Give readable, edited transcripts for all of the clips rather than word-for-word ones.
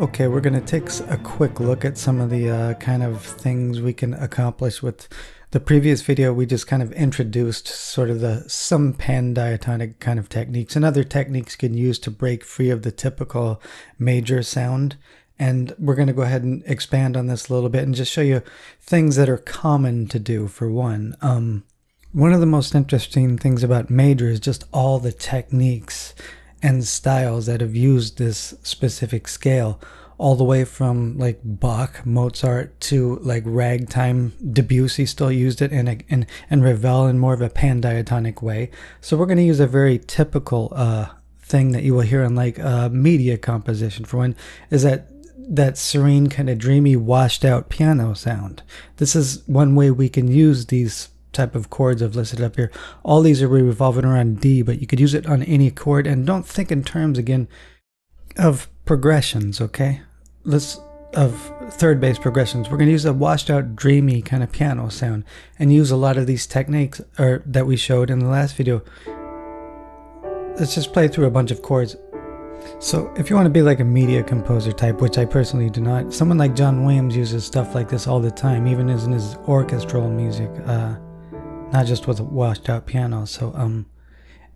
Okay, we're going to take a quick look at some of the kind of things we can accomplish with the previous video. We just kind of introduced sort of some pan-diatonic kind of techniques and other techniques you can use to break free of the typical major sound. And we're going to go ahead and expand on this a little bit and just show you things that are common to do for one. One of the most interesting things about major is just all the techniques and styles that have used this specific scale, all the way from like Bach, Mozart to like ragtime. Debussy still used it, and Ravel in more of a pan-diatonic way. So we're going to use a very typical thing that you will hear in like media composition for one, is that serene kind of dreamy washed out piano sound. This is one way we can use these type of chords I've listed up here. All these are revolving around D, but you could use it on any chord. And don't think in terms again of progressions, okay? Of third bass progressions. We're going to use a washed out dreamy kind of piano sound and use a lot of these techniques that we showed in the last video. Let's just play through a bunch of chords. So if you want to be like a media composer type, which I personally do not, someone like John Williams uses stuff like this all the time, even in his orchestral music, not just with a washed out piano. So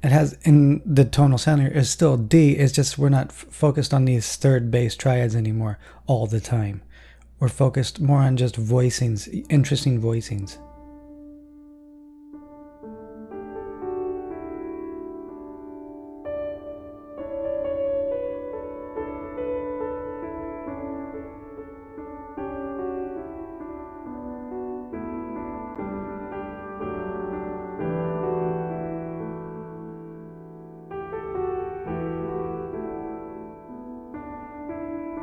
it has, in the tonal sound here is still D, it's just we're not focused on these third bass triads anymore all the time. We're focused more on just voicings, interesting voicings.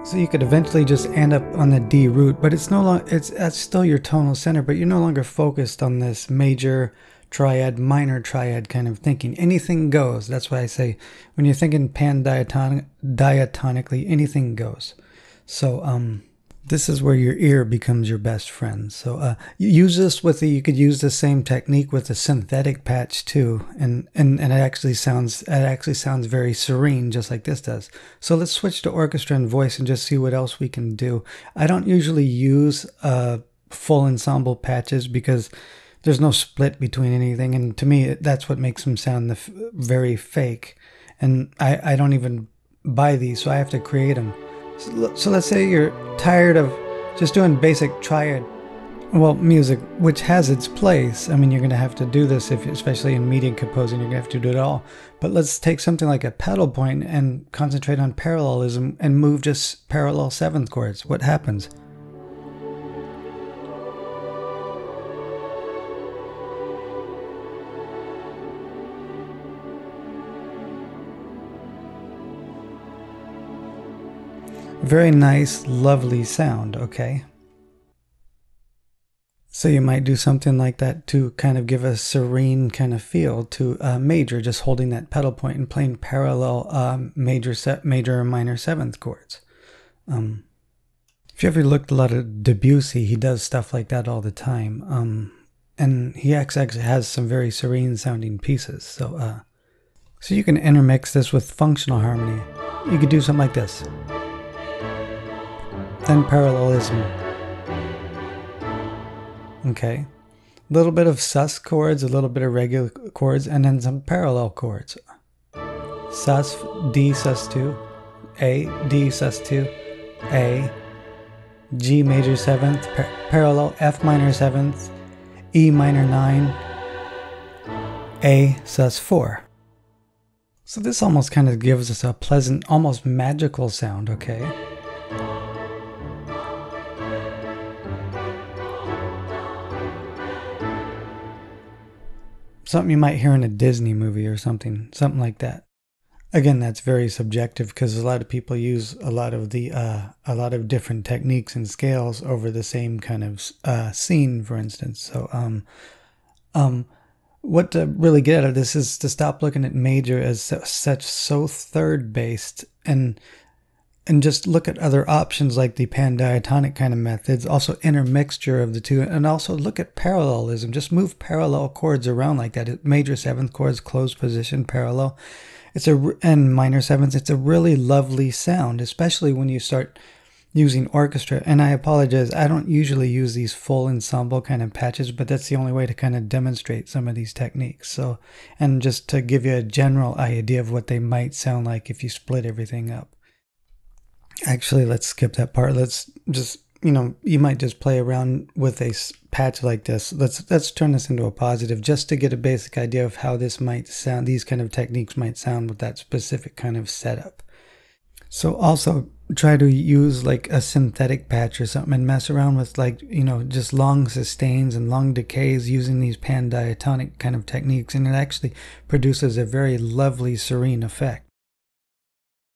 So you could eventually just end up on the D root, but it's no longer, that's still your tonal center, but you're no longer focused on this major triad, minor triad kind of thinking. Anything goes. That's why I say when you're thinking pan-diatonically, anything goes. So this is where your ear becomes your best friend. So you use this with you could use the same technique with a synthetic patch too, and it actually sounds very serene, just like this does. So let's switch to orchestra and voice and just see what else we can do. I don't usually use full ensemble patches because there's no split between anything, and to me that's what makes them sound very fake. And I don't even buy these, so I have to create them. So let's say you're tired of just doing basic triad, well, music, which has its place. I mean, you're going to have to do this, especially in media composing, you're going to have to do it all. But let's take something like a pedal point and concentrate on parallelism and move just parallel seventh chords. What happens? Very nice, lovely sound, okay? So you might do something like that to kind of give a serene kind of feel to major, just holding that pedal point and playing parallel major or minor seventh chords. If you ever looked a lot at Debussy, he does stuff like that all the time. And he actually has some very serene sounding pieces. So you can intermix this with functional harmony. You could do something like this. Then parallelism. Okay. A little bit of sus chords, a little bit of regular chords, and then some parallel chords. Sus, D sus2, A, D sus2, A, G major 7th, parallel F minor 7th, E minor 9, A sus4. So this almost kind of gives us a pleasant, almost magical sound, okay? Something you might hear in a Disney movie or something like that. Again, that's very subjective because a lot of people use a lot of different techniques and scales over the same kind of scene, for instance. So, what to really get out of this is to stop looking at major as so third based and just look at other options like the pan-diatonic kind of methods, also intermixture of the two, and also look at parallelism. Just move parallel chords around like that. Major seventh chords, closed position, parallel. And minor sevenths. It's a really lovely sound, especially when you start using orchestra. And I apologize, I don't usually use these full ensemble kind of patches, but that's the only way to kind of demonstrate some of these techniques. So, and just to give you a general idea of what they might sound like if you split everything up. Actually, let's skip that part. Let's just, you might just play around with a patch like this. Let's turn this into a positive just to get a basic idea of how this might sound, these kind of techniques might sound with that specific kind of setup. So also try to use like a synthetic patch or something and mess around with like, just long sustains and long decays using these pan diatonic kind of techniques, and it actually produces a very lovely serene effect.